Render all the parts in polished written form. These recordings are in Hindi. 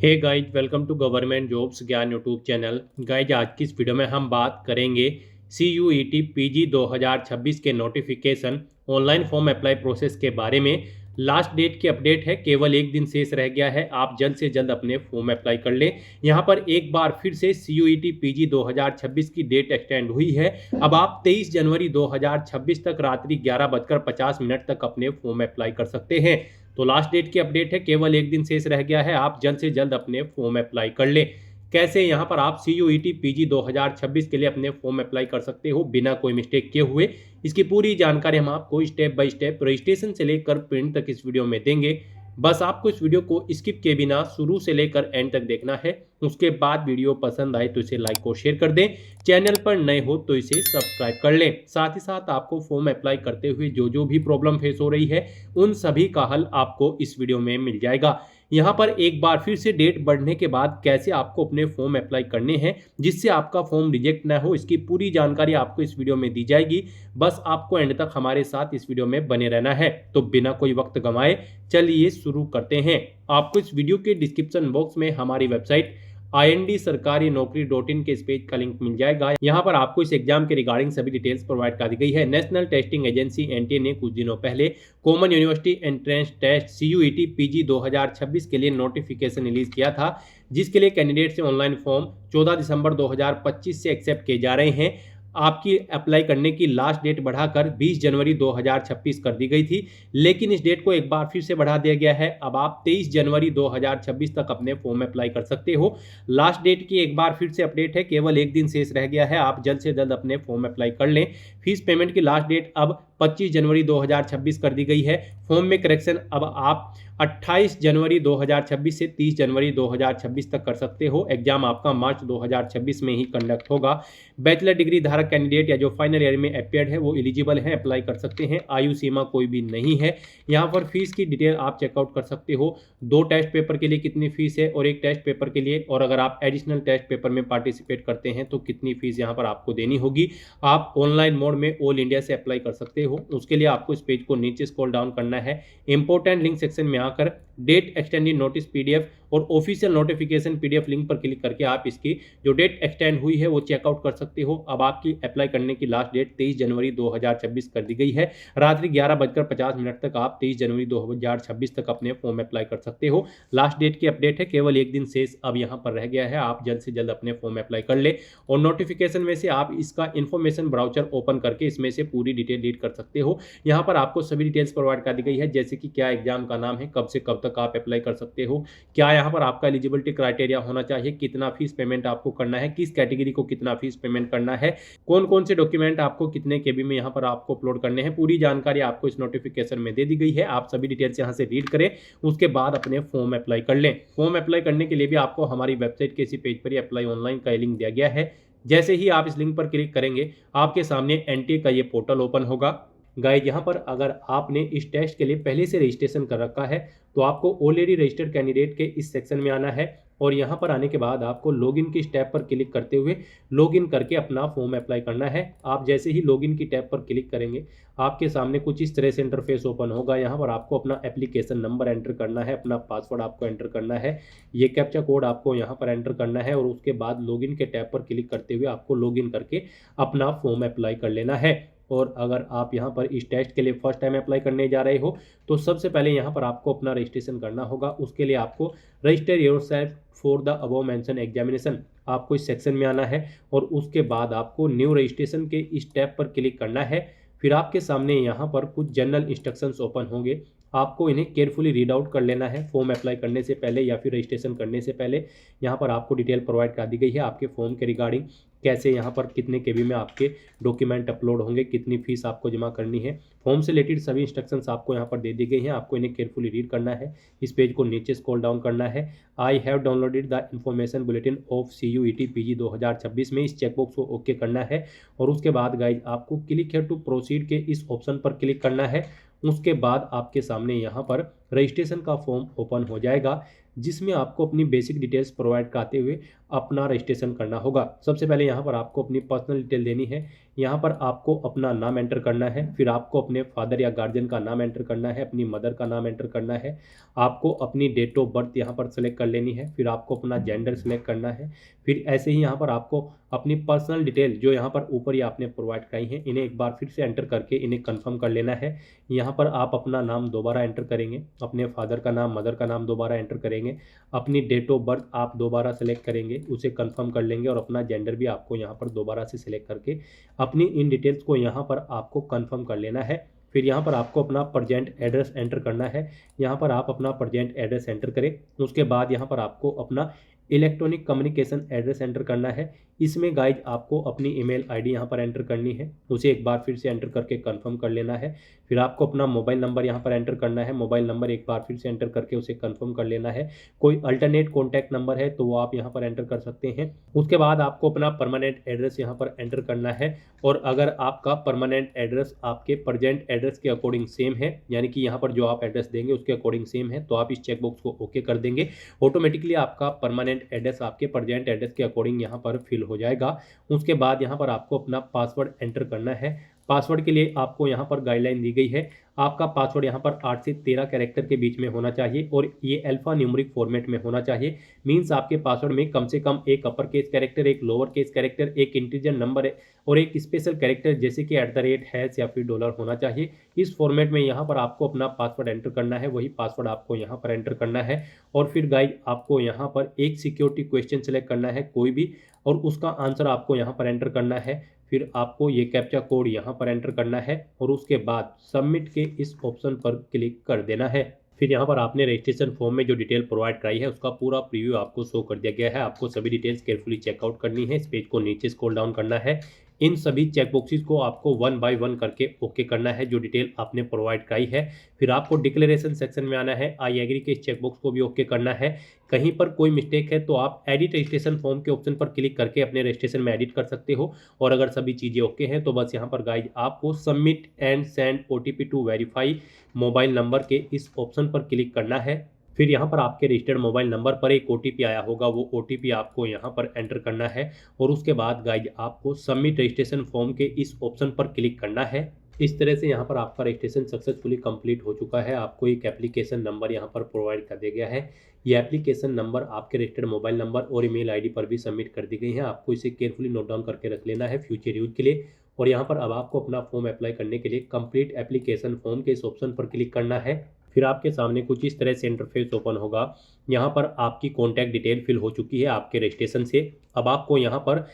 Hey guys, welcome to government jobs Gyan YouTube channel. Guys, आज की इस वीडियो में हम बात करेंगे CUET PG 2026 के notification online form apply process के बारे में। लास्ट डेट की अपडेट है, केवल एक दिन शेष रह गया है। आप जल्द से जल्द अपने फॉर्म अप्लाई कर लें। यहाँ पर एक बार फिर से CUET PG 2026 की डेट एक्सटेंड हुई है। अब आप 23 जनवरी 2026 तक रात्रि 11:50 तक अपने फॉर्म अप्लाई कर सकते हैं। तो लास्ट डेट की अपडेट है, केवल एक दिन शेष रह गया है। आप जल्द से जल्द अपने फॉर्म अप्लाई कर ले। कैसे यहाँ पर आप CUET PG 2026 के लिए अपने फॉर्म अप्लाई कर सकते हो बिना कोई मिस्टेक किए हुए, इसकी पूरी जानकारी हम आपको स्टेप बाय स्टेप रजिस्ट्रेशन से लेकर प्रिंट तक इस वीडियो में देंगे। बस आपको इस वीडियो को स्किप किए बिना शुरू से लेकर एंड तक देखना है। उसके बाद वीडियो पसंद आए तो इसे लाइक और शेयर कर दें। चैनल पर नए हो तो इसे सब्सक्राइब कर लें। साथ ही साथ आपको फॉर्म अप्लाई करते हुए जो भी प्रॉब्लम फेस हो रही है, उन सभी का हल आपको इस वीडियो में मिल जाएगा। यहाँ पर एक बार फिर से डेट बढ़ने के बाद कैसे आपको अपने फॉर्म अप्लाई करने हैं जिससे आपका फॉर्म रिजेक्ट ना हो, इसकी पूरी जानकारी आपको इस वीडियो में दी जाएगी। बस आपको एंड तक हमारे साथ इस वीडियो में बने रहना है। तो बिना कोई वक्त गंवाए चलिए शुरू करते हैं। आपको इस वीडियो के डिस्क्रिप्शन बॉक्स में हमारी वेबसाइट IND-sarkari-naukri.in के इस पेज का लिंक मिल जाएगा। यहाँ पर आपको इस एग्जाम के रिगार्डिंग सभी डिटेल्स प्रोवाइड कर दी गई है। नेशनल टेस्टिंग एजेंसी NTA ने कुछ दिनों पहले common university entrance test CUET PG 2026 के लिए नोटिफिकेशन रिलीज किया था, जिसके लिए कैंडिडेट से ऑनलाइन फॉर्म 14 दिसंबर 2025 से एक्सेप्ट किए जा रहे हैं। आपकी अप्लाई करने की लास्ट डेट बढ़ाकर 20 जनवरी 2026 कर दी गई थी, लेकिन इस डेट को एक बार फिर से बढ़ा दिया गया है। अब आप 23 जनवरी 2026 तक अपने फॉर्म अप्लाई कर सकते हो। लास्ट डेट की एक बार फिर से अपडेट है, केवल एक दिन शेष रह गया है। आप जल्द से जल्द अपने फॉर्म अप्लाई कर लें। फीस पेमेंट की लास्ट डेट अब 25 जनवरी 2026 कर दी गई है। फॉर्म में करेक्शन अब आप 28 जनवरी 2026 से 30 जनवरी 2026 तक कर सकते हो। एग्जाम आपका मार्च 2026 में ही कंडक्ट होगा। बैचलर डिग्री धारक कैंडिडेट या जो फाइनल ईयर में अपियर्ड है वो एलिजिबल हैं, अप्लाई कर सकते हैं। आयु सीमा कोई भी नहीं है। यहाँ पर फीस की डिटेल आप चेकआउट कर सकते हो। 2 टेस्ट पेपर के लिए कितनी फीस है और 1 टेस्ट पेपर के लिए, और अगर आप एडिशनल टेस्ट पेपर में पार्टिसिपेट करते हैं तो कितनी फीस यहाँ पर आपको देनी होगी। आप ऑनलाइन मोड में ऑल इंडिया से अप्लाई कर सकते हो। उसके लिए आपको इस पेज को नीचे स्क्रॉल डाउन करना है। इंपॉर्टेंट लिंक सेक्शन में आकर डेट एक्सटेंडेड नोटिस PDF और ऑफिशियल नोटिफिकेशन PDF लिंक पर क्लिक करके आप इसकी जो डेट एक्सटेंड हुई है वो चेकआउट कर सकते हो। अब आपकी अप्लाई करने की लास्ट डेट 23 जनवरी 2026 कर दी गई है। रात्रि 11:50 तक आप 23 जनवरी 2026 तक अपने फॉर्म अप्लाई कर सकते हो। लास्ट डेट की अपडेट है, केवल एक दिन शेष अब यहाँ पर रह गया है। आप जल्द से जल्द अपने फॉर्म अप्लाई कर ले और नोटिफिकेशन में से आप इसका इन्फॉर्मेशन ब्राउचर ओपन करके इसमें से पूरी डिटेल रीड कर सकते हो। यहाँ पर आपको सभी डिटेल्स प्रोवाइड कर दी गई है, जैसे कि क्या एग्जाम का नाम है, कब से कब तक आप अप्लाई कर सकते हो, क्या यहाँ पर आपका एलिजिबिलिटी क्राइटेरिया होना चाहिए, कितना फीस पेमेंट आपको करना है, किस कैटेगरी को कितना फीस पेमेंट करना है, कौन कौन से डॉक्यूमेंट आपको कितने KB में यहाँ पर आपको अपलोड करने हैं। पूरी जानकारी आपको इस नोटिफिकेशन में दे दी गई है। आप सभी डिटेल्स यहाँ से रीड करें, उसके बाद अपने फॉर्म अप्लाई कर लें। फॉर्म अप्लाई करने के लिए भी आपको हमारी वेबसाइट के इसी पेज पर ही अप्लाई ऑनलाइन का लिंक दिया गया है। जैसे ही आप इस लिंक पर क्लिक करेंगे, आपके सामने NTA का ये पोर्टल ओपन होगा। गाइज, यहाँ पर अगर आपने इस टेस्ट के लिए पहले से रजिस्ट्रेशन कर रखा है तो आपको ऑलरेडी रजिस्टर्ड कैंडिडेट के इस सेक्शन में आना है, और यहाँ पर आने के बाद आपको लॉगिन की टैब पर क्लिक करते हुए लॉगिन करके अपना फॉर्म अप्लाई करना है। आप जैसे ही लॉगिन की टैब पर क्लिक करेंगे, आपके सामने कुछ इस तरह से इंटरफेस ओपन होगा। यहाँ पर आपको अपना एप्लीकेशन नंबर एंटर करना है, अपना पासवर्ड आपको एंटर करना है, ये कैप्चा कोड आपको यहाँ पर एंटर करना है, और उसके बाद लॉगिन के टैब पर क्लिक करते हुए आपको लॉगिन करके अपना फॉर्म अप्लाई कर लेना है। और अगर आप यहाँ पर इस टेस्ट के लिए फर्स्ट टाइम अप्लाई करने जा रहे हो तो सबसे पहले यहाँ पर आपको अपना रजिस्ट्रेशन करना होगा। उसके लिए आपको register yourself for the above mention examination, आपको इस सेक्शन में आना है, और उसके बाद आपको न्यू रजिस्ट्रेशन के इस टैब पर क्लिक करना है। फिर आपके सामने यहाँ पर कुछ जनरल इंस्ट्रक्शंस ओपन होंगे, आपको इन्हें केयरफुली रीड आउट कर लेना है फॉर्म अप्लाई करने से पहले या फिर रजिस्ट्रेशन करने से पहले। यहाँ पर आपको डिटेल प्रोवाइड कर दी गई है आपके फॉर्म के रिगार्डिंग, कैसे यहाँ पर कितने KB में आपके डॉक्यूमेंट अपलोड होंगे, कितनी फीस आपको जमा करनी है। फॉर्म से रिलेटेड सभी इंस्ट्रक्शंस आपको यहाँ पर दे दी गई हैं, आपको इन्हें केयरफुली रीड करना है। इस पेज को नीचे स्क्रॉल डाउन करना है। I have downloaded the information bulletin of CUET PG 2026 में इस चेकबॉक्स को ओके करना है, और उसके बाद गाइज आपको क्लिक हियर टू प्रोसीड के इस ऑप्शन पर क्लिक करना है। उसके बाद आपके सामने यहाँ पर रजिस्ट्रेशन का फॉर्म ओपन हो जाएगा। जिसमें आपको अपनी बेसिक डिटेल्स प्रोवाइड कराते हुए अपना रजिस्ट्रेशन करना होगा। सबसे पहले यहाँ पर आपको अपनी पर्सनल डिटेल देनी है। यहाँ पर आपको अपना नाम एंटर करना है, फिर आपको अपने फादर या गार्जियन का नाम एंटर करना है, अपनी मदर का नाम एंटर करना है, आपको अपनी डेट ऑफ बर्थ यहाँ पर सेलेक्ट कर लेनी है, फिर आपको अपना जेंडर सेलेक्ट करना है। फिर ऐसे ही यहाँ पर आपको अपनी पर्सनल डिटेल जो यहाँ पर ऊपर ही आपने प्रोवाइड कराई हैं, इन्हें एक बार फिर से एंटर करके इन्हें कंफर्म कर लेना है। यहाँ पर आप अपना नाम दोबारा एंटर करेंगे, अपने फादर का नाम, मदर का नाम दोबारा एंटर करेंगे, अपनी डेट ऑफ बर्थ आप दोबारा सेलेक्ट करेंगे, उसे कंफर्म कर लेंगे और अपना जेंडर भी आपको यहाँ पर दोबारा से सिलेक्ट करके अपनी इन डिटेल्स को यहाँ पर आपको कंफर्म कर लेना है। फिर यहाँ पर आपको अपना प्रेजेंट एड्रेस एंटर करना है। यहाँ पर आप अपना प्रेजेंट एड्रेस एंटर करें, उसके बाद यहाँ पर आपको अपना इलेक्ट्रॉनिक कम्युनिकेशन एड्रेस एंटर करना है। इसमें गाइज आपको अपनी ईमेल आईडी यहाँ पर एंटर करनी है, उसे एक बार फिर से एंटर करके कंफर्म कर लेना है। फिर आपको अपना मोबाइल नंबर यहाँ पर एंटर करना है, मोबाइल नंबर एक बार फिर से एंटर करके उसे कंफर्म कर लेना है। कोई अल्टरनेट कॉन्टैक्ट नंबर है तो वो आप यहाँ पर एंटर कर सकते हैं। उसके बाद आपको अपना परमानेंट एड्रेस यहाँ पर एंटर करना है, और अगर आपका परमानेंट एड्रेस आपके प्रेजेंट एड्रेस के अकॉर्डिंग सेम है, यानी कि यहाँ पर जो आप एड्रेस देंगे उसके अकॉर्डिंग सेम है, तो आप इस चेकबॉक्स को ओके कर देंगे। ऑटोमेटिकली आपका परमानेंट एड्रेस आपके प्रेजेंट एड्रेस के अकॉर्डिंग यहाँ पर फिल हो जाएगा। उसके बाद यहाँ पर आपको अपना पासवर्ड एंटर करना है। पासवर्ड के लिए आपको यहाँ पर गाइडलाइन दी गई है, आपका पासवर्ड यहाँ पर 8 से 13 कैरेक्टर के बीच में होना चाहिए और ये अल्फा न्यूमेरिक फॉर्मेट में होना चाहिए। मींस आपके पासवर्ड में कम से कम एक अपर केस कैरेक्टर, एक लोअर केस कैरेक्टर, एक इंटीजर नंबर है और एक स्पेशल कैरेक्टर जैसे कि @ या फिर डॉलर होना चाहिए। इस फॉर्मेट में यहाँ पर आपको अपना पासवर्ड एंटर करना है, वही पासवर्ड आपको यहाँ पर एंटर करना है। और फिर गाइज आपको यहाँ पर एक सिक्योरिटी क्वेश्चन सेलेक्ट करना है कोई भी, और उसका आंसर आपको यहाँ पर एंटर करना है। फिर आपको ये कैप्चा कोड यहाँ पर एंटर करना है और उसके बाद सबमिट के इस ऑप्शन पर क्लिक कर देना है। फिर यहाँ पर आपने रजिस्ट्रेशन फॉर्म में जो डिटेल प्रोवाइड कराई है उसका पूरा प्रीव्यू आपको शो कर दिया गया है। आपको सभी डिटेल्स केयरफुली चेकआउट करनी है, इस पेज को नीचे स्क्रॉल डाउन करना है। इन सभी चेकबॉक्सेस को आपको 1 बाय 1 करके ओके करना है जो डिटेल आपने प्रोवाइड कराई है। फिर आपको डिक्लेरेशन सेक्शन में आना है, आई एग्री के इस चेकबॉक्स को भी ओके करना है। कहीं पर कोई मिस्टेक है तो आप एडिट रजिस्ट्रेशन फॉर्म के ऑप्शन पर क्लिक करके अपने रजिस्ट्रेशन में एडिट कर सकते हो। और अगर सभी चीज़ें ओके हैं तो बस यहाँ पर गाइज आपको submit and send OTP to verify mobile number के इस ऑप्शन पर क्लिक करना है। फिर यहाँ पर आपके रजिस्टर्ड मोबाइल नंबर पर एक OTP आया होगा, वो OTP आपको यहाँ पर एंटर करना है और उसके बाद गाइज आपको सबमिट रजिस्ट्रेशन फॉर्म के इस ऑप्शन पर क्लिक करना है। इस तरह से यहाँ पर आपका रजिस्ट्रेशन सक्सेसफुली कंप्लीट हो चुका है। आपको एक एप्लीकेशन नंबर यहाँ पर प्रोवाइड कर दिया गया है। ये एप्लीकेशन नंबर आपके रजिस्टर्ड मोबाइल नंबर और ईमेल आईडी पर भी सबमिट कर दी गई है। आपको इसे केयरफुली नोट डाउन करके रख लेना है फ्यूचर यूज के लिए। और यहाँ पर अब आपको अपना फॉर्म अप्लाई करने के लिए कंप्लीट एप्लीकेशन फॉर्म के इस ऑप्शन पर क्लिक करना है। फिर आपके सामने कुछ इस तरह से इंटरफेस ओपन होगा। यहाँ पर आपकी कॉन्टैक्ट डिटेल फिल हो चुकी है आपके रजिस्ट्रेशन से। अब आपको यहाँ पर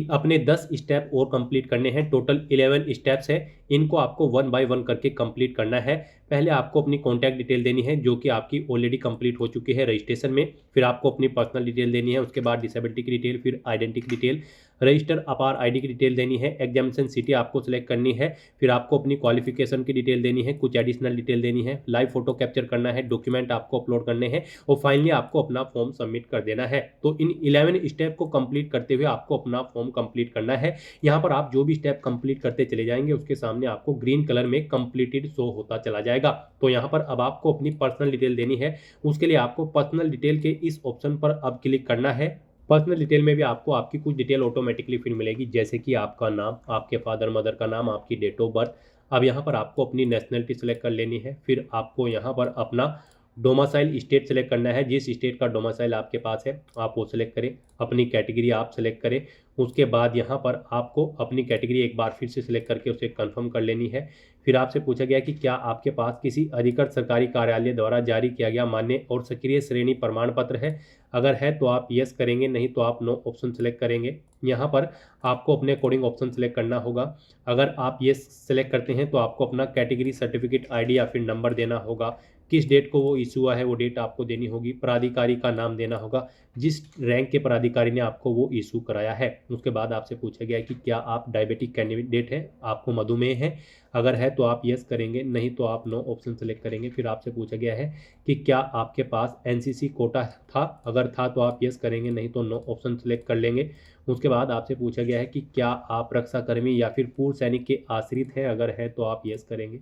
अपने 10 स्टेप और कंप्लीट करने हैं। टोटल 11 स्टेप्स है, इनको आपको 1 बाय 1 करके कंप्लीट करना है। पहले आपको अपनी कॉन्टैक्ट डिटेल देनी है जो कि आपकी ऑलरेडी कंप्लीट हो चुकी है रजिस्ट्रेशन में। फिर आपको अपनी पर्सनल डिटेल देनी है, उसके बाद डिसेबिलिटी की डिटेल, फिर आइडेंटिटी डिटेल, रजिस्टर अपार आईडी की डिटेल देनी है, एग्जामिनेशन सिटी आपको सेलेक्ट करनी है, फिर आपको अपनी क्वालिफिकेशन की डिटेल देनी है, कुछ एडिशनल डिटेल देनी है, लाइव फोटो कैप्चर करना है, डॉक्यूमेंट आपको अपलोड करने हैं और फाइनली आपको अपना फॉर्म सबमिट कर देना है। तो इन 11 स्टेप को कंप्लीट करते हुए आपको अपना फॉर्म कंप्लीट करना है। यहाँ पर आप जो भी स्टेप कंप्लीट करते चले जाएंगे उसके सामने आपको ग्रीन कलर में कंप्लीटेड शो होता चला जाएगा। तो यहाँ पर अब आपको अपनी पर्सनल डिटेल देनी है, उसके लिए आपको पर्सनल डिटेल के इस ऑप्शन पर अब क्लिक करना है। पर्सनल डिटेल में भी आपको आपकी कुछ डिटेल ऑटोमेटिकली फिर मिलेगी, जैसे कि आपका नाम, आपके फादर मदर का नाम, आपकी डेट ऑफ बर्थ। अब यहाँ पर आपको अपनी नेशनलिटी सेलेक्ट कर लेनी है। फिर आपको यहाँ पर अपना डोमासाइल स्टेट सेलेक्ट करना है, जिस स्टेट का डोमासाइल आपके पास है आप वो सेलेक्ट करें। अपनी कैटेगरी आप सेलेक्ट करें। उसके बाद यहाँ पर आपको अपनी कैटेगरी एक बार फिर से सिलेक्ट करके उसे कंफर्म कर लेनी है। फिर आपसे पूछा गया कि क्या आपके पास किसी अधिकृत सरकारी कार्यालय द्वारा जारी किया गया मान्य और सक्रिय श्रेणी प्रमाण पत्र है। अगर है तो आप यस करेंगे, नहीं तो आप नो ऑप्शन सेलेक्ट करेंगे। यहाँ पर आपको अपने अकॉर्डिंग ऑप्शन सेलेक्ट करना होगा। अगर आप यस सेलेक्ट करते हैं तो आपको अपना कैटेगरी सर्टिफिकेट ID या फिर नंबर देना होगा। किस डेट को वो इशू हुआ है वो डेट आपको देनी होगी। प्राधिकारी का नाम देना होगा, जिस रैंक के प्राधिकारी ने आपको वो इशू कराया है। उसके बाद आपसे पूछा गया है कि क्या आप डायबिटिक कैंडिडेट है, आपको मधुमेह है। अगर है तो आप यस करेंगे, नहीं तो आप नो ऑप्शन सेलेक्ट करेंगे। फिर आपसे पूछा गया है कि क्या आपके पास NCC कोटा था। अगर था तो आप यस करेंगे, नहीं तो नो ऑप्शन सेलेक्ट कर लेंगे। उसके बाद आपसे पूछा गया है कि क्या आप रक्षाकर्मी या फिर पूर्व सैनिक के आश्रित हैं। अगर है तो आप यस करेंगे,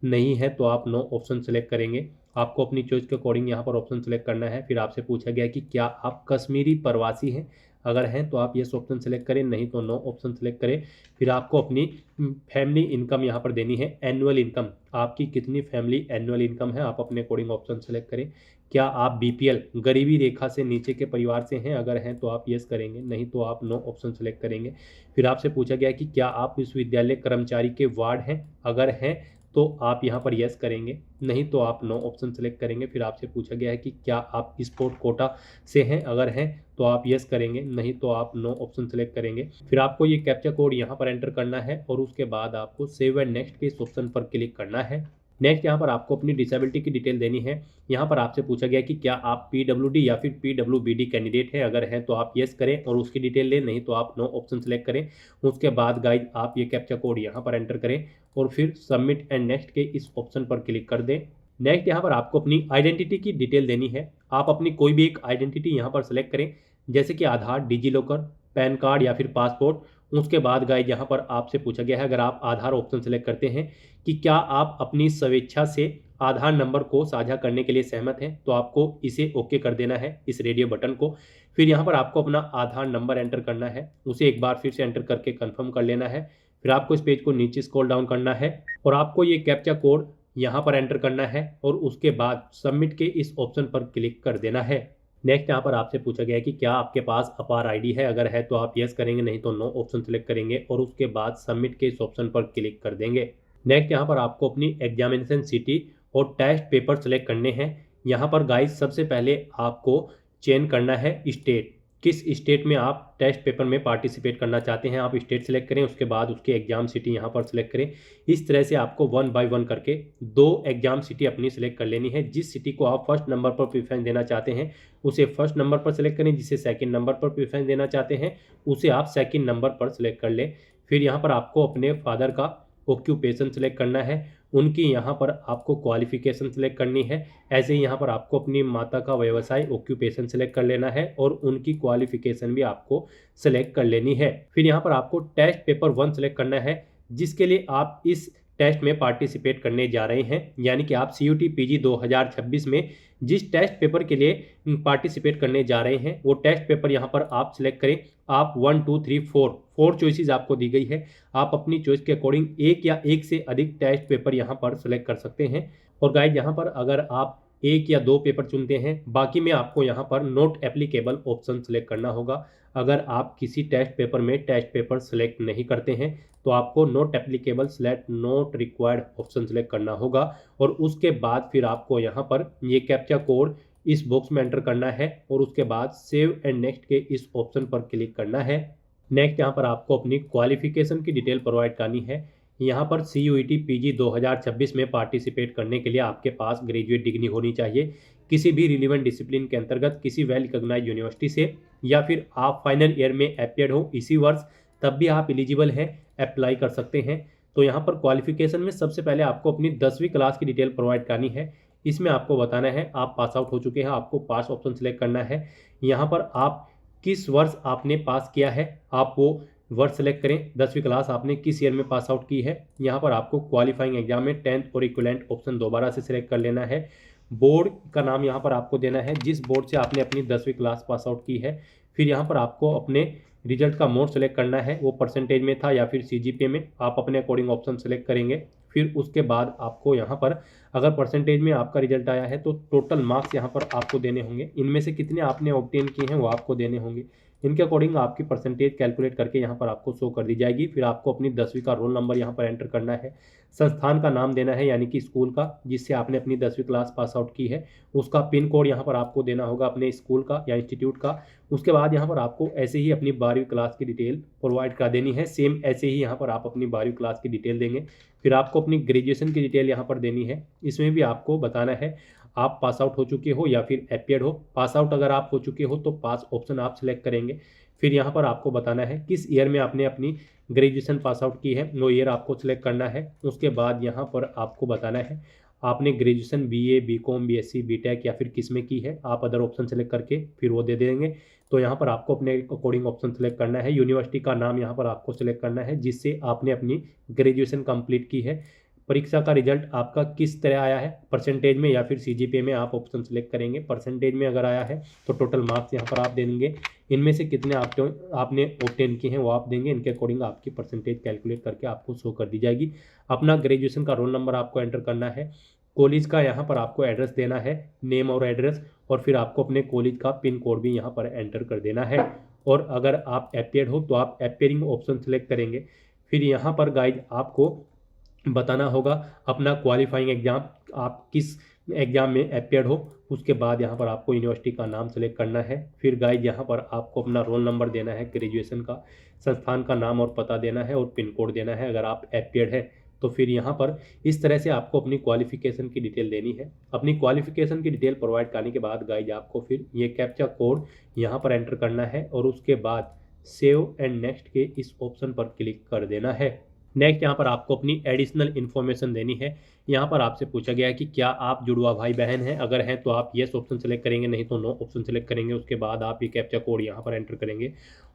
नहीं है तो आप नो ऑप्शन सेलेक्ट करेंगे। आपको अपनी चॉइस के अकॉर्डिंग यहाँ पर ऑप्शन सेलेक्ट करना है। फिर आपसे पूछा गया है कि क्या आप कश्मीरी प्रवासी हैं, अगर हैं तो आप यस ऑप्शन सेलेक्ट करें, नहीं तो नो ऑप्शन सेलेक्ट करें। फिर आपको अपनी फैमिली इनकम यहाँ पर देनी है, एनुअल इनकम, आपकी कितनी फैमिली एनुअल इनकम है, आप अपने अकॉर्डिंग ऑप्शन सेलेक्ट करें। क्या आप बीपीएल गरीबी रेखा से नीचे के परिवार से हैं, अगर हैं तो आप यस करेंगे, नहीं तो आप नो ऑप्शन सेलेक्ट करेंगे। फिर आपसे पूछा गया कि क्या आप विश्वविद्यालय कर्मचारी के वार्ड हैं, अगर हैं तो आप यहाँ पर यस करेंगे, नहीं तो आप नो ऑप्शन सेलेक्ट करेंगे। फिर आपसे पूछा गया है कि क्या आप स्पोर्ट कोटा से हैं, अगर हैं तो आप यस करेंगे, नहीं तो आप नो ऑप्शन सेलेक्ट करेंगे। फिर आपको ये कैप्चा कोड यहाँ पर एंटर करना है और उसके बाद आपको सेव एंड नेक्स्ट के इस ऑप्शन पर क्लिक करना है। नेक्स्ट यहाँ पर आपको अपनी डिसेबिलिटी की डिटेल देनी है। यहाँ पर आपसे पूछा गया कि क्या आप पीडब्ल्यूडी या फिर पीडब्ल्यूबीडी कैंडिडेट हैं, अगर हैं तो आप यस करें और उसकी डिटेल लें, नहीं तो आप नो ऑप्शन सेलेक्ट करें। उसके बाद गाइज आप ये कैप्चा कोड यहाँ पर एंटर करें और फिर सबमिट एंड नेक्स्ट के इस ऑप्शन पर क्लिक कर दें। नेक्स्ट यहाँ पर आपको अपनी आइडेंटिटी की डिटेल देनी है। आप अपनी कोई भी एक आइडेंटिटी यहाँ पर सेलेक्ट करें, जैसे कि आधार, डिजी लॉकर, पैन कार्ड या फिर पासपोर्ट। उसके बाद गाइज यहाँ पर आपसे पूछा गया है, अगर आप आधार ऑप्शन सेलेक्ट करते हैं, कि क्या आप अपनी स्वेच्छा से आधार नंबर को साझा करने के लिए सहमत हैं, तो आपको इसे ओके कर देना है, इस रेडियो बटन को। फिर यहाँ पर आपको अपना आधार नंबर एंटर करना है, उसे एक बार फिर से एंटर करके कंफर्म कर लेना है। फिर आपको इस पेज को नीचे स्क्रॉल डाउन करना है और आपको ये कैप्चा कोड यहाँ पर एंटर करना है और उसके बाद सबमिट के इस ऑप्शन पर क्लिक कर देना है। नेक्स्ट यहाँ पर आपसे पूछा गया है कि क्या आपके पास अपार आईडी है, अगर है तो आप यस करेंगे, नहीं तो नो ऑप्शन सेलेक्ट करेंगे और उसके बाद सबमिट के इस ऑप्शन पर क्लिक कर देंगे। नेक्स्ट यहाँ पर आपको अपनी एग्जामिनेशन सिटी और टेस्ट पेपर सेलेक्ट करने हैं। यहाँ पर गाइस सबसे पहले आपको चयन करना है स्टेट, किस स्टेट में आप टेस्ट पेपर में पार्टिसिपेट करना चाहते हैं, आप स्टेट सेलेक्ट करें, उसके बाद उसकी एग्जाम सिटी यहाँ पर सेलेक्ट करें। इस तरह से आपको 1 बाय 1 करके 2 एग्जाम सिटी अपनी सेलेक्ट कर लेनी है। जिस सिटी को आप फर्स्ट नंबर पर प्रेफरेंस देना चाहते हैं उसे फर्स्ट नंबर पर सेलेक्ट करें, जिसे सेकंड नंबर पर प्रेफरेंस देना चाहते हैं उसे आप सेकंड नंबर पर सेलेक्ट कर लें। फिर यहाँ पर आपको अपने फादर का ऑक्यूपेशन सेलेक्ट करना है, उनकी यहाँ पर आपको क्वालिफिकेशन सेलेक्ट करनी है। ऐसे ही यहाँ पर आपको अपनी माता का व्यवसाय ऑक्यूपेशन सेलेक्ट कर लेना है और उनकी क्वालिफिकेशन भी आपको सेलेक्ट कर लेनी है। फिर यहाँ पर आपको टेस्ट पेपर 1 सेलेक्ट करना है, जिसके लिए आप इस टेस्ट में पार्टिसिपेट करने जा रहे हैं, यानी कि आप CUT PG 2026 में जिस टेस्ट पेपर के लिए पार्टिसिपेट करने जा रहे हैं वो टेस्ट पेपर यहाँ पर आप सिलेक्ट करें। आप 1 2 3 4 चॉइसेस आपको दी गई है, आप अपनी चॉइस के अकॉर्डिंग एक या एक से अधिक टेस्ट पेपर यहाँ पर सेलेक्ट कर सकते हैं। और गाइस यहाँ पर अगर आप एक या 2 पेपर चुनते हैं, बाकी में आपको यहाँ पर नॉट एप्लीकेबल ऑप्शन सेलेक्ट करना होगा। अगर आप किसी टेस्ट पेपर में टेस्ट पेपर सेलेक्ट नहीं करते हैं तो आपको not applicable select not required option select करना होगा और उसके बाद फिर आपको यहाँ पर ये कैप्चा कोड इस बॉक्स में एंटर करना है और उसके बाद सेव एंड नेक्स्ट के इस ऑप्शन पर क्लिक करना है। नेक्स्ट यहाँ पर आपको अपनी क्वालिफिकेशन की डिटेल प्रोवाइड करनी है। यहाँ पर CUET PG 2026 में पार्टिसिपेट करने के लिए आपके पास ग्रेजुएट डिग्री होनी चाहिए, किसी भी रिलीवेंट डिसिप्लिन के अंतर्गत किसी वेल रिकॉग्नाइज्ड यूनिवर्सिटी से, या फिर आप फाइनल ईयर में अपीयर्ड हो इसी वर्ष, तब भी आप एलिजिबल हैं, अप्लाई कर सकते हैं। तो यहाँ पर क्वालिफिकेशन में सबसे पहले आपको अपनी 10वीं क्लास की डिटेल प्रोवाइड करनी है। इसमें आपको बताना है आप पास आउट हो चुके हैं, आपको पास ऑप्शन सेलेक्ट करना है। यहाँ पर आप किस वर्ष आपने पास किया है आप वो वर्ष सेलेक्ट करें, 10वीं क्लास आपने किस ईयर में पास आउट की है। यहाँ पर आपको क्वालिफाइंग एग्जाम में 10th और इक्विवेलेंट ऑप्शन दोबारा से सिलेक्ट कर लेना है। बोर्ड का नाम यहाँ पर आपको देना है जिस बोर्ड से आपने अपनी 10वीं क्लास पास आउट की है। फिर यहाँ पर आपको अपने रिजल्ट का मोड सेलेक्ट करना है, वो परसेंटेज में था या फिर CGPA में, आप अपने अकॉर्डिंग ऑप्शन सेलेक्ट करेंगे। फिर उसके बाद आपको यहाँ पर अगर परसेंटेज में आपका रिजल्ट आया है तो टोटल मार्क्स यहाँ पर आपको देने होंगे, इनमें से कितने आपने ऑब्टेन किए हैं वो आपको देने होंगे। इनके अकॉर्डिंग आपकी परसेंटेज कैलकुलेट करके यहाँ पर आपको शो कर दी जाएगी। फिर आपको अपनी 10वीं का रोल नंबर यहाँ पर एंटर करना है, संस्थान का नाम देना है यानी कि स्कूल का जिससे आपने अपनी 10वीं क्लास पास आउट की है, उसका पिन कोड यहाँ पर आपको देना होगा अपने स्कूल का या इंस्टीट्यूट का। उसके बाद यहाँ पर आपको ऐसे ही अपनी 12वीं क्लास की डिटेल प्रोवाइड कर देनी है, सेम ऐसे ही यहाँ पर आप अपनी 12वीं क्लास की डिटेल देंगे। फिर आपको अपनी ग्रेजुएशन की डिटेल यहाँ पर देनी है, इसमें भी आपको बताना है आप पास आउट हो चुके हो या फिर अपीयर्ड हो। पास आउट अगर आप हो चुके हो तो पास ऑप्शन आप सिलेक्ट करेंगे। फिर यहाँ पर आपको बताना है किस ईयर में आपने अपनी ग्रेजुएशन पास आउट की है, वो ईयर आपको सिलेक्ट करना है। उसके बाद यहाँ पर आपको बताना है आपने graduation BA BCom BSc BTech या फिर किस में की है, आप अदर ऑप्शन सेलेक्ट करके फिर वो दे देंगे। तो यहाँ पर आपको अपने अकॉर्डिंग ऑप्शन सेलेक्ट करना है। यूनिवर्सिटी का नाम यहाँ पर आपको सेलेक्ट करना है जिससे आपने अपनी ग्रेजुएशन कंप्लीट की है। परीक्षा का रिजल्ट आपका किस तरह आया है, परसेंटेज में या फिर सीजीपीए में, आप ऑप्शन सेलेक्ट करेंगे। परसेंटेज में अगर आया है तो टोटल मार्क्स यहाँ पर आप दे देंगे, इनमें से कितने आपने ऑब्टेन किए हैं वो आप देंगे। इनके अकॉर्डिंग आपकी परसेंटेज कैलकुलेट करके आपको शो कर दी जाएगी। अपना ग्रेजुएशन का रोल नंबर आपको एंटर करना है। कॉलेज का यहाँ पर आपको एड्रेस देना है, नेम और एड्रेस, और फिर आपको अपने कॉलेज का पिन कोड भी यहाँ पर एंटर कर देना है। और अगर आप अपियर्ड हो तो आप अपियरिंग ऑप्शन सेलेक्ट करेंगे। फिर यहाँ पर गाइड आपको बताना होगा अपना क्वालिफाइंग एग्जाम, आप किस एग्जाम में अपियर्ड हो। उसके बाद यहाँ पर आपको यूनिवर्सिटी का नाम सेलेक्ट करना है। फिर गाइड यहाँ पर आपको अपना रोल नंबर देना है, ग्रेजुएशन का, संस्थान का नाम और पता देना है और पिन कोड देना है अगर आप अपियर्ड है तो। फिर यहाँ पर इस तरह से आपको अपनी क्वालिफिकेशन की डिटेल देनी है। अपनी क्वालिफिकेशन की डिटेल प्रोवाइड करने के बाद गाइज आपको फिर ये कैप्चा कोड यहाँ पर एंटर करना है और उसके बाद सेव एंड नेक्स्ट के इस ऑप्शन पर क्लिक कर देना है। नेक्स्ट यहाँ पर आपको अपनी एडिशनल इन्फॉर्मेशन देनी है। यहाँ पर आपसे पूछा गया है कि क्या आप जुड़वा भाई बहन हैं, अगर हैं तो आप येस ऑप्शन सेलेक्ट करेंगे, नहीं तो नो ऑप्शन सेलेक्ट करेंगे। उसके बाद आप ये कैप्चा कोड यहाँ पर एंटर करेंगे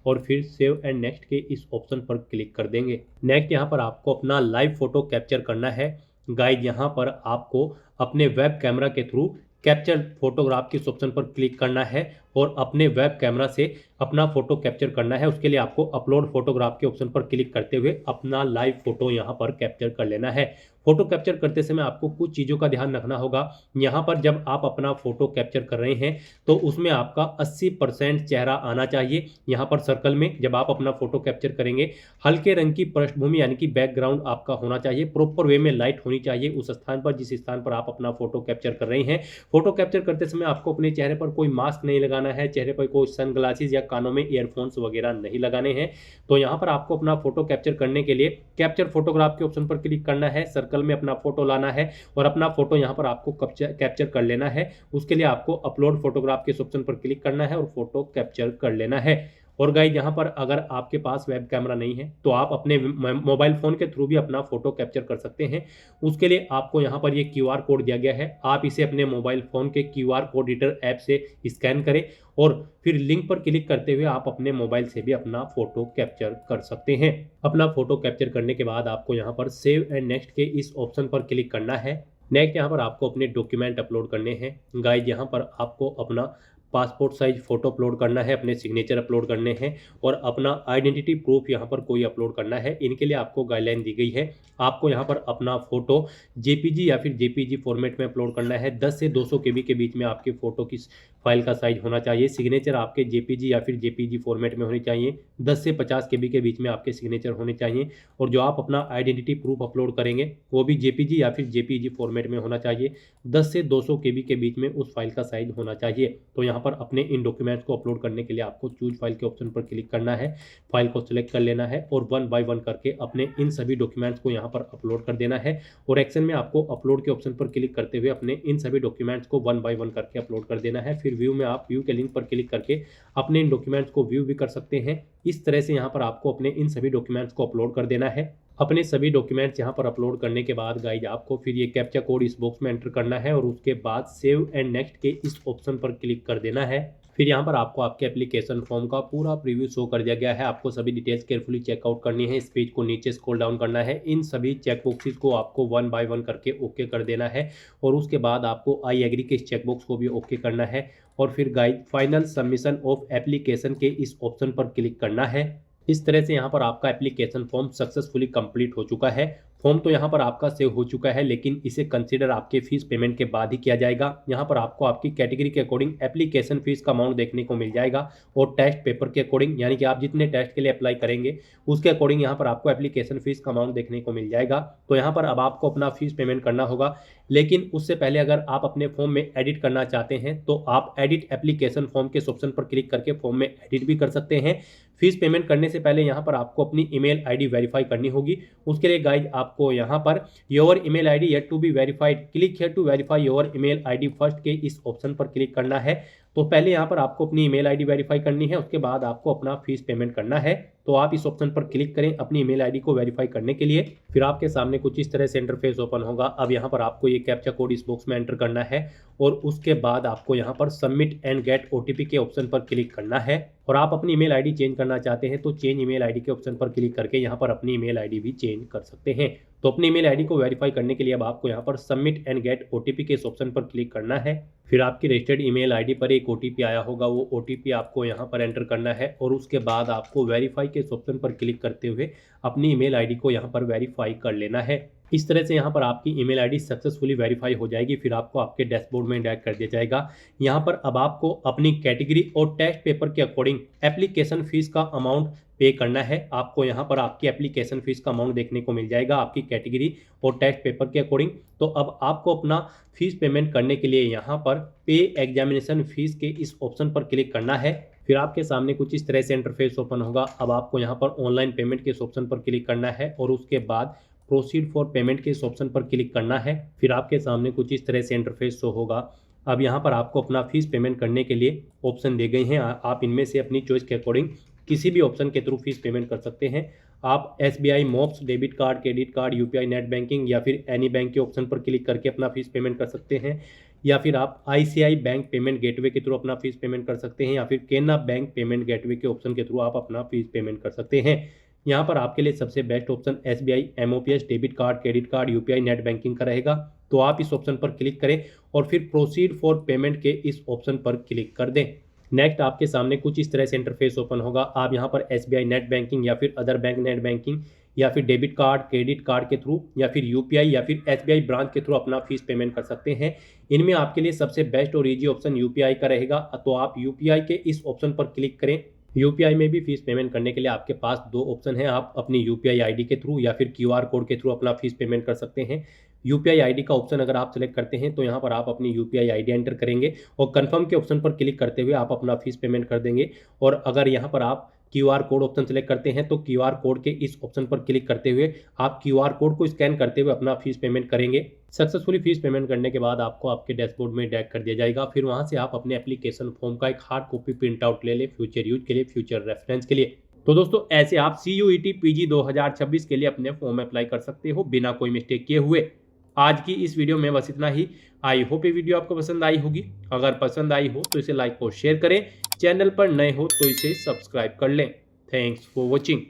और फिर सेव एंड नेक्स्ट के इस ऑप्शन पर क्लिक कर देंगे। नेक्स्ट यहाँ पर आपको अपना लाइव फोटो कैप्चर करना है। गाइड यहाँ पर आपको अपने वेब कैमरा के थ्रू कैप्चर फोटोग्राफ के इस ऑप्शन पर क्लिक करना है और अपने वेब कैमरा से अपना फोटो कैप्चर करना है। उसके लिए आपको अपलोड फोटोग्राफ के ऑप्शन पर क्लिक करते हुए अपना लाइव फोटो यहाँ पर कैप्चर कर लेना है। फोटो कैप्चर करते समय आपको कुछ चीज़ों का ध्यान रखना होगा। यहाँ पर जब आप अपना फोटो कैप्चर कर रहे हैं तो उसमें आपका 80% चेहरा आना चाहिए। यहाँ पर सर्कल में जब आप अपना फोटो कैप्चर करेंगे हल्के रंग की पृष्ठभूमि यानी कि बैकग्राउंड आपका होना चाहिए, प्रॉपर वे में लाइट होनी चाहिए उस स्थान पर जिस स्थान पर आप अपना फोटो कैप्चर कर रहे हैं। फोटो कैप्चर करते समय आपको अपने चेहरे पर कोई मास्क नहीं लगाना है, चेहरे पर कोई सनग्लासेस या कानों में ईयरफोन्स वगैरह नहीं लगाने हैं। तो यहाँ पर आपको अपना फोटो कैप्चर करने के लिए कैप्चर फोटोग्राफ के ऑप्शन पर क्लिक करना है, सर्कल में अपना फोटो लाना है और अपना फोटो यहाँ पर आपको कैप्चर कर लेना है। उसके लिए आपको अपलोड फोटोग्राफ के ऑप्शन पर क्लिक करना है और फोटो कैप्चर कर लेना है। और गाइस यहाँ पर अगर आपके पास वेब कैमरा नहीं है तो आप अपने मोबाइल फ़ोन के थ्रू भी अपना फ़ोटो कैप्चर कर सकते हैं। उसके लिए आपको यहाँ पर ये QR कोड दिया गया है, आप इसे अपने मोबाइल फ़ोन के QR कोड रीडर ऐप से स्कैन करें और फिर लिंक पर क्लिक करते हुए आप अपने मोबाइल से भी अपना फ़ोटो कैप्चर कर सकते हैं। अपना फ़ोटो कैप्चर करने के बाद आपको यहाँ पर सेव एंड नेक्स्ट के इस ऑप्शन पर क्लिक करना है। नेक्स्ट यहाँ पर आपको अपने डॉक्यूमेंट अपलोड करने हैं। गाइस यहाँ पर आपको अपना पासपोर्ट साइज फ़ोटो अपलोड करना है, अपने सिग्नेचर अपलोड करने हैं और अपना आइडेंटिटी प्रूफ यहाँ पर कोई अपलोड करना है। इनके लिए आपको गाइडलाइन दी गई है। आपको यहाँ पर अपना फ़ोटो JPG या फिर JPG फॉर्मेट में अपलोड करना है। 10 से 200 KB के बीच में आपके फ़ोटो की फाइल का साइज होना चाहिए। सिग्नेचर आपके JPG या फिर JPG फॉर्मेट में होनी चाहिए। 10 से 50 KB के बीच में आपके सिग्नेचर होने चाहिए और जो आप अपना आइडेंटिटी प्रूफ अपलोड करेंगे वो भी JPG या फिर JPG फॉर्मेट में होना चाहिए। 10 से 200 KB के बीच में उस फाइल का साइज होना चाहिए। तो यहाँ पर अपने इन डॉक्यूमेंट्स को अपलोड करने के लिए आपको चूज फाइल के ऑप्शन पर क्लिक करना है, फाइल को सिलेक्ट कर लेना है और 1 बाय 1 करके अपने इन सभी डॉक्यूमेंट्स को यहाँ पर अपलोड कर देना है। और एक्शन में आपको अपलोड के ऑप्शन पर क्लिक करते हुए अपने इन सभी डॉक्यूमेंट्स को 1 बाय 1 करके अपलोड कर देना है। फिर व्यू में आप व्यू के लिंक पर क्लिक करके अपने इन डॉक्यूमेंट्स को व्यू भी कर सकते हैं। इस तरह से यहाँ पर आपको अपने इन सभी डॉक्यूमेंट्स को अपलोड कर देना है। अपने सभी डॉक्यूमेंट्स यहाँ पर अपलोड करने के बाद गाइज आपको फिर ये कैप्चा कोड इस बॉक्स में एंटर करना है और उसके बाद सेव एंड नेक्स्ट के इस ऑप्शन पर क्लिक कर देना है। फिर यहाँ पर आपको आपके एप्लीकेशन फॉर्म का पूरा प्रीव्यू शो कर दिया गया है। आपको सभी डिटेल्स केयरफुली चेकआउट करनी है। इस पेज को नीचे स्क्रॉल डाउन करना है, इन सभी चेकबॉक्सेस को आपको 1 बाय 1 करके ओके कर देना है और उसके बाद आपको आई एग्री के इस चेकबॉक्स को भी ओके करना है और फिर guide final submission of application के इस ऑप्शन पर क्लिक करना है। इस तरह से यहाँ पर आपका एप्लीकेशन फॉर्म सक्सेसफुली कंप्लीट हो चुका है। फॉर्म तो यहाँ पर आपका सेव हो चुका है लेकिन इसे कंसीडर आपके फीस पेमेंट के बाद ही किया जाएगा। यहाँ पर आपको आपकी कैटेगरी के अकॉर्डिंग एप्लीकेशन फीस का अमाउंट देखने को मिल जाएगा और टेस्ट पेपर के अकॉर्डिंग यानी कि आप जितने टेस्ट के लिए अप्लाई करेंगे उसके अकॉर्डिंग यहाँ पर आपको एप्लीकेशन फीस का अमाउंट देखने को मिल जाएगा। तो यहाँ पर अब आपको अपना फीस पेमेंट करना होगा, लेकिन उससे पहले अगर आप अपने फॉर्म में एडिट करना चाहते हैं तो आप एडिट एप्लीकेशन फॉर्म के ऑप्शन पर क्लिक करके फॉर्म में एडिट भी कर सकते हैं। फीस पेमेंट करने से पहले यहाँ पर आपको अपनी ईमेल आईडी वेरीफाई करनी होगी। उसके लिए गाइड आपको यहाँ पर your email ID yet to be verified, click here to verify your email ID first के इस ऑप्शन पर क्लिक करना है। तो पहले यहाँ पर आपको अपनी ईमेल आईडी वेरीफाई करनी है, उसके बाद आपको अपना फीस पेमेंट करना है। तो आप इस ऑप्शन पर क्लिक करें अपनी ईमेल आईडी को वेरीफाई करने के लिए। फिर आपके सामने कुछ इस तरह से इंटरफेस ओपन होगा। अब यहाँ पर आपको ये कैप्चा कोड इस बॉक्स में एंटर करना है और उसके बाद आपको यहाँ पर सबमिट एंड गेट OTP के ऑप्शन पर क्लिक करना है। और आप अपनी ईमेल आईडी चेंज करना चाहते हैं तो चेंज ईमेल आईडी के ऑप्शन पर क्लिक करके यहाँ पर अपनी ईमेल आईडी भी चेंज कर सकते हैं। तो अपनी ईमेल आईडी को वेरीफाई करने के लिए अब आपको यहाँ पर सबमिट एंड गेट ओटीपी के इस ऑप्शन पर क्लिक करना है। फिर आपकी रजिस्टर्ड ईमेल आईडी पर एक ओटीपी आया होगा, वो ओटीपी आपको यहाँ पर एंटर करना है और उसके बाद आपको वेरीफाई के इस ऑप्शन पर क्लिक करते हुए अपनी ईमेल आईडी को यहाँ पर वेरीफाई कर लेना है। इस तरह से यहाँ पर आपकी ईमेल आईडी सक्सेसफुली वेरीफाई हो जाएगी। फिर आपको आपके डैशबोर्ड में डायरेक्ट कर दिया जाएगा। यहाँ पर अब आपको अपनी कैटेगरी और टेस्ट पेपर के अकॉर्डिंग एप्लीकेशन फीस का अमाउंट पे करना है। आपको यहाँ पर आपकी एप्लीकेशन फीस का अमाउंट देखने को मिल जाएगा आपकी कैटेगरी और टेस्ट पेपर के अकॉर्डिंग। तो अब आपको अपना फीस पेमेंट करने के लिए यहाँ पर पे एग्जामिनेशन फीस के इस ऑप्शन पर क्लिक करना है। फिर आपके सामने कुछ इस तरह से इंटरफेस ओपन होगा। अब आपको यहाँ पर ऑनलाइन पेमेंट के इस ऑप्शन पर क्लिक करना है और उसके बाद प्रोसीड फॉर पेमेंट के इस ऑप्शन पर क्लिक करना है। फिर आपके सामने कुछ इस तरह से इंटरफेस शो होगा। अब यहाँ पर आपको अपना फीस पेमेंट करने के लिए ऑप्शन दिए गए हैं। आप इनमें से अपनी चॉइस के अकॉर्डिंग किसी भी ऑप्शन के थ्रू फीस पेमेंट कर सकते हैं। आप SBI मोप्स, debit card, credit card, UPI net banking या फिर एनी बैंक के ऑप्शन पर क्लिक करके अपना फीस पेमेंट कर सकते हैं, या फिर आप ICICI बैंक पेमेंट गेटवे के थ्रू अपना फीस पेमेंट कर सकते हैं, या फिर केनरा बैंक पेमेंट गेटवे के ऑप्शन के थ्रू आप अपना फीस पेमेंट कर सकते हैं। यहाँ पर आपके लिए सबसे best option SBI MOPS debit card, credit card, UPI net banking का रहेगा। तो आप इस ऑप्शन पर क्लिक करें और फिर प्रोसीड फॉर पेमेंट के इस ऑप्शन पर क्लिक कर दें। नेक्स्ट आपके सामने कुछ इस तरह से इंटरफेस ओपन होगा। आप यहाँ पर SBI नेट बैंकिंग या फिर अदर बैंक नेट बैंकिंग या फिर डेबिट कार्ड, क्रेडिट कार्ड के थ्रू या फिर UPI या फिर SBI ब्रांच के थ्रू अपना फीस पेमेंट कर सकते हैं। इनमें आपके लिए सबसे बेस्ट और ईजी ऑप्शन UPI का रहेगा। तो आप UPI के इस ऑप्शन पर क्लिक करें। UPI में भी फीस पेमेंट करने के लिए आपके पास दो ऑप्शन है। आप अपनी UPI ID के थ्रू या फिर QR कोड के थ्रू अपना फीस पेमेंट कर सकते हैं। UPI ID का ऑप्शन अगर आप सेलेक्ट करते हैं तो यहाँ पर आप अपनी UPI ID एंटर करेंगे और कंफर्म के ऑप्शन पर क्लिक करते हुए आप अपना फीस पेमेंट कर देंगे। और अगर यहाँ पर आप QR कोड ऑप्शन सेलेक्ट करते हैं तो QR कोड के इस ऑप्शन पर क्लिक करते हुए आप QR कोड को स्कैन करते हुए अपना फीस पेमेंट करेंगे। सक्सेसफुली फीस पेमेंट करने के बाद आपको आपके डैशबोर्ड में डायरेक्ट कर दिया जाएगा। फिर वहां से आप अपने एप्लीकेशन फॉर्म का एक हार्ड कॉपी प्रिंट आउट ले लें फ्यूचर यूज के लिए, फ्यूचर रेफरेंस के लिए। तो दोस्तों ऐसे आप CUET PG 2026 के लिए अपने फॉर्म अप्लाई कर सकते हो बिना कोई मिस्टेक किए हुए। आज की इस वीडियो में बस इतना ही। आई होप ये वीडियो आपको पसंद आई होगी। अगर पसंद आई हो तो इसे लाइक और शेयर करें। चैनल पर नए हो तो इसे सब्सक्राइब कर लें। Thanks for watching.